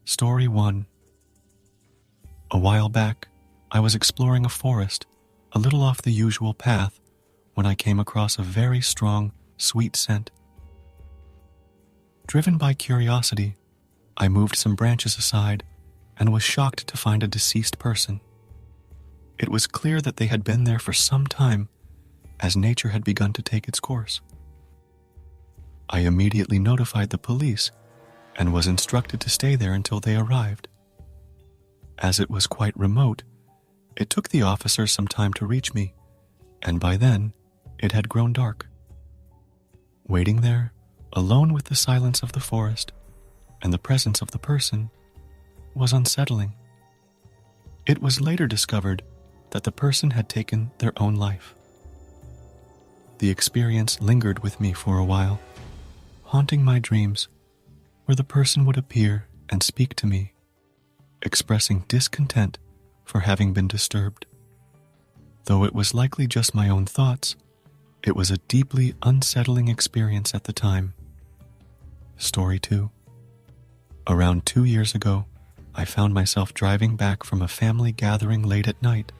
Story 1. A while back, I was exploring a forest a little off the usual path when I came across a very strong, sweet scent. Driven by curiosity, I moved some branches aside and was shocked to find a deceased person. It was clear that they had been there for some time, as nature had begun to take its course. I immediately notified the police and was instructed to stay there until they arrived. As it was quite remote, it took the officers some time to reach me, and by then, it had grown dark. Waiting there, alone with the silence of the forest and the presence of the person, was unsettling. It was later discovered that the person had taken their own life. The experience lingered with me for a while, haunting my dreams, where the person would appear and speak to me, expressing discontent for having been disturbed. Though it was likely just my own thoughts, it was a deeply unsettling experience at the time. Story 2. Around 2 years ago, I found myself driving back from a family gathering late at night.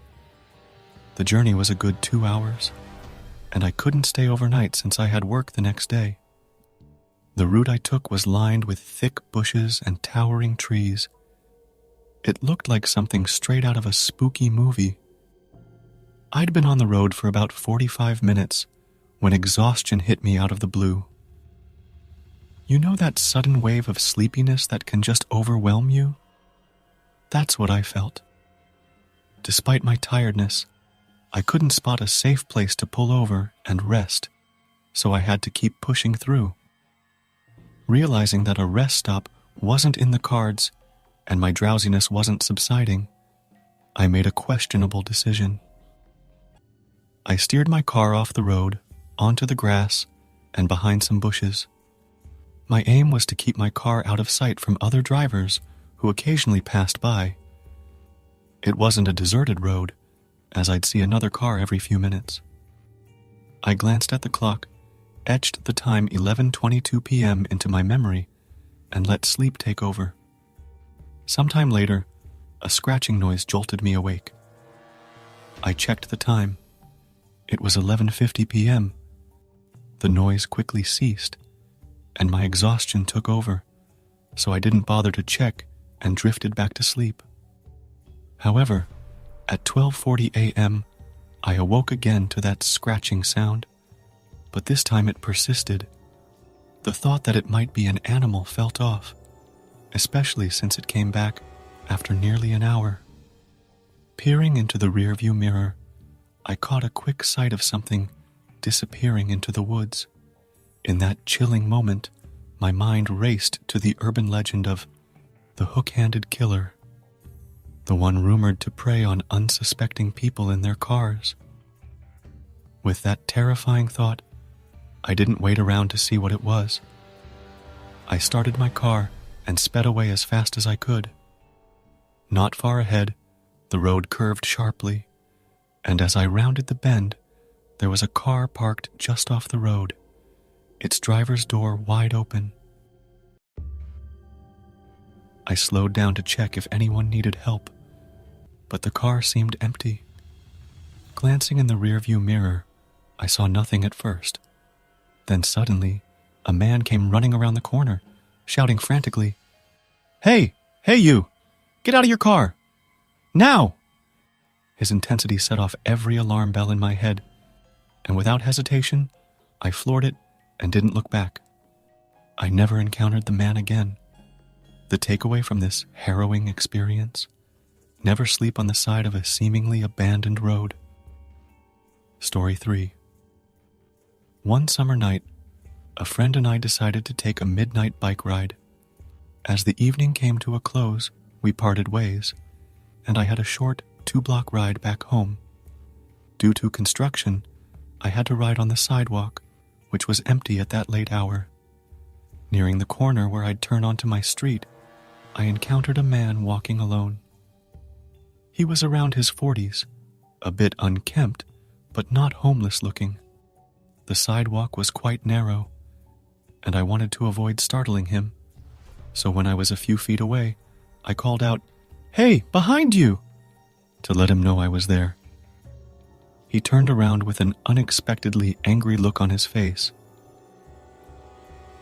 The journey was a good 2 hours, and I couldn't stay overnight since I had work the next day. The route I took was lined with thick bushes and towering trees. It looked like something straight out of a spooky movie. I'd been on the road for about 45 minutes when exhaustion hit me out of the blue. You know that sudden wave of sleepiness that can just overwhelm you? That's what I felt. Despite my tiredness, I couldn't spot a safe place to pull over and rest, so I had to keep pushing through. Realizing that a rest stop wasn't in the cards and my drowsiness wasn't subsiding, I made a questionable decision. I steered my car off the road, onto the grass, and behind some bushes. My aim was to keep my car out of sight from other drivers who occasionally passed by. It wasn't a deserted road, as I'd see another car every few minutes. I glanced at the clock, etched the time 11:22 p.m. into my memory, and let sleep take over. Sometime later, a scratching noise jolted me awake. I checked the time. It was 11:50 p.m. The noise quickly ceased, and my exhaustion took over, so I didn't bother to check and drifted back to sleep. However, at 12:40 a.m., I awoke again to that scratching sound, but this time it persisted. The thought that it might be an animal felt off, especially since it came back after nearly an hour. Peering into the rearview mirror, I caught a quick sight of something disappearing into the woods. In that chilling moment, my mind raced to the urban legend of the hook-handed killer, the one rumored to prey on unsuspecting people in their cars. With that terrifying thought, I didn't wait around to see what it was. I started my car and sped away as fast as I could. Not far ahead, the road curved sharply, and as I rounded the bend, there was a car parked just off the road, its driver's door wide open. I slowed down to check if anyone needed help, but the car seemed empty. Glancing in the rearview mirror, I saw nothing at first. Then suddenly, a man came running around the corner, shouting frantically, "Hey! Hey you! Get out of your car! Now!" His intensity set off every alarm bell in my head, and without hesitation, I floored it and didn't look back. I never encountered the man again. The takeaway from this harrowing experience: never sleep on the side of a seemingly abandoned road. Story 3. One summer night, a friend and I decided to take a midnight bike ride. As the evening came to a close, we parted ways, and I had a short 2-block ride back home. Due to construction, I had to ride on the sidewalk, which was empty at that late hour. Nearing the corner where I'd turn onto my street, I encountered a man walking alone. He was around his 40s, a bit unkempt, but not homeless looking. The sidewalk was quite narrow, and I wanted to avoid startling him, so when I was a few feet away, I called out, "Hey, behind you!" to let him know I was there. He turned around with an unexpectedly angry look on his face.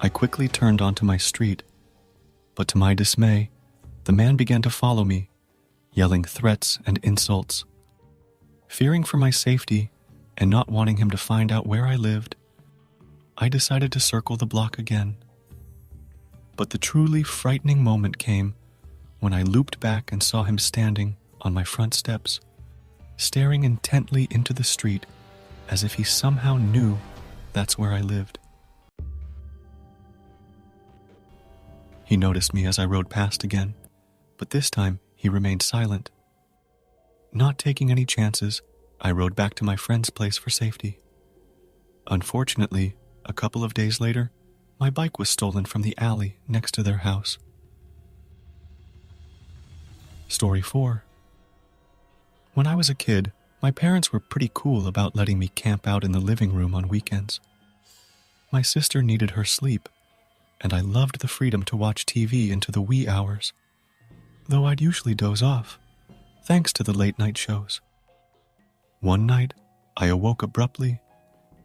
I quickly turned onto my street, but to my dismay, the man began to follow me, yelling threats and insults. Fearing for my safety and not wanting him to find out where I lived, I decided to circle the block again. But the truly frightening moment came when I looped back and saw him standing on my front steps, staring intently into the street as if he somehow knew that's where I lived. He noticed me as I rode past again, but this time he remained silent. Not taking any chances, I rode back to my friend's place for safety. Unfortunately, a couple of days later, my bike was stolen from the alley next to their house. Story 4. When I was a kid, my parents were pretty cool about letting me camp out in the living room on weekends. My sister needed her sleep, and I loved the freedom to watch TV into the wee hours, though I'd usually doze off, thanks to the late-night shows. One night, I awoke abruptly,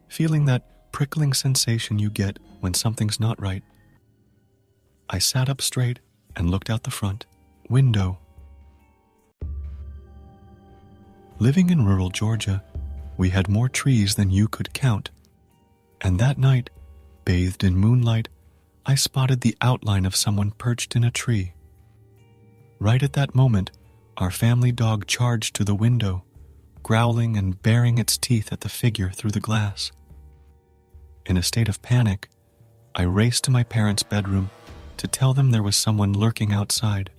feeling that prickling sensation you get when something's not right. I sat up straight and looked out the front window. Living in rural Georgia, we had more trees than you could count, and that night, bathed in moonlight, I spotted the outline of someone perched in a tree. Right at that moment, our family dog charged to the window, growling and baring its teeth at the figure through the glass. In a state of panic, I raced to my parents' bedroom to tell them there was someone lurking outside.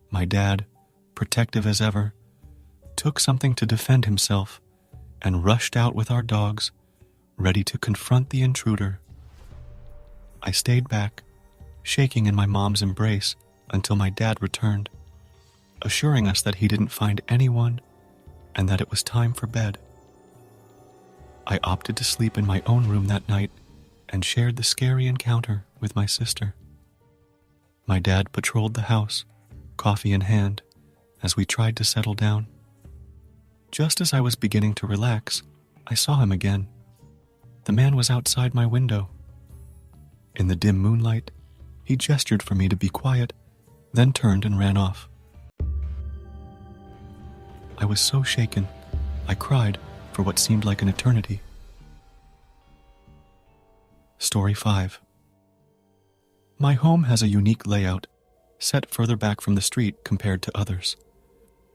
My dad, protective as ever, took something to defend himself and rushed out with our dogs, ready to confront the intruder. I stayed back, shaking in my mom's embrace until my dad returned, assuring us that he didn't find anyone and that it was time for bed. I opted to sleep in my own room that night and shared the scary encounter with my sister. My dad patrolled the house, coffee in hand, as we tried to settle down. Just as I was beginning to relax, I saw him again. The man was outside my window. In the dim moonlight, he gestured for me to be quiet, then turned and ran off. I was so shaken, I cried for what seemed like an eternity. Story 5. My home has a unique layout, set further back from the street compared to others.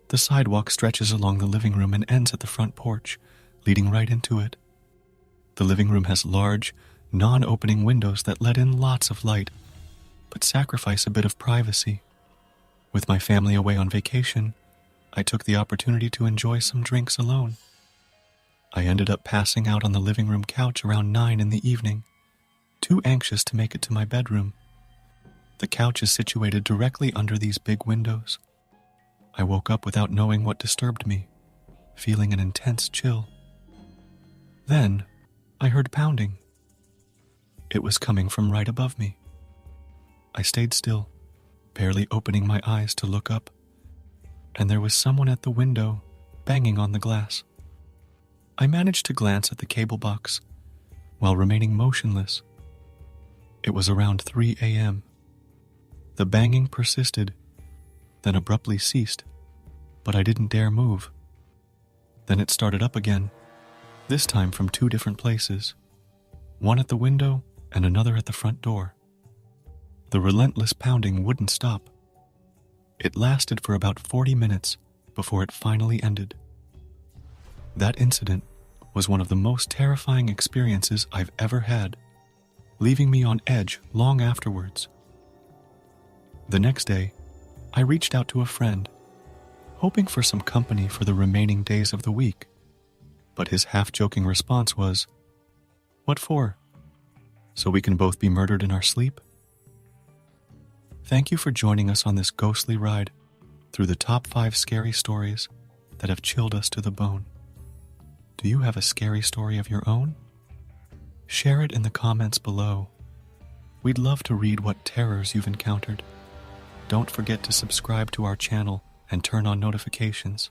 The sidewalk stretches along the living room and ends at the front porch, leading right into it. The living room has large, non-opening windows that let in lots of light, but sacrifice a bit of privacy. With my family away on vacation, I took the opportunity to enjoy some drinks alone. I ended up passing out on the living room couch around 9 in the evening, too anxious to make it to my bedroom. The couch is situated directly under these big windows. I woke up without knowing what disturbed me, feeling an intense chill. Then, I heard pounding. It was coming from right above me. I stayed still, barely opening my eyes to look up, and there was someone at the window, banging on the glass. I managed to glance at the cable box, while remaining motionless. It was around 3 a.m. The banging persisted, then abruptly ceased, but I didn't dare move. Then it started up again, this time from 2 different places, one at the window and another at the front door. The relentless pounding wouldn't stop. It lasted for about 40 minutes before it finally ended. That incident was one of the most terrifying experiences I've ever had, leaving me on edge long afterwards. The next day, I reached out to a friend, hoping for some company for the remaining days of the week, but his half-joking response was, "What for? So we can both be murdered in our sleep?" Thank you for joining us on this ghostly ride through the top 5 scary stories that have chilled us to the bone. Do you have a scary story of your own? Share it in the comments below. We'd love to read what terrors you've encountered. Don't forget to subscribe to our channel and turn on notifications.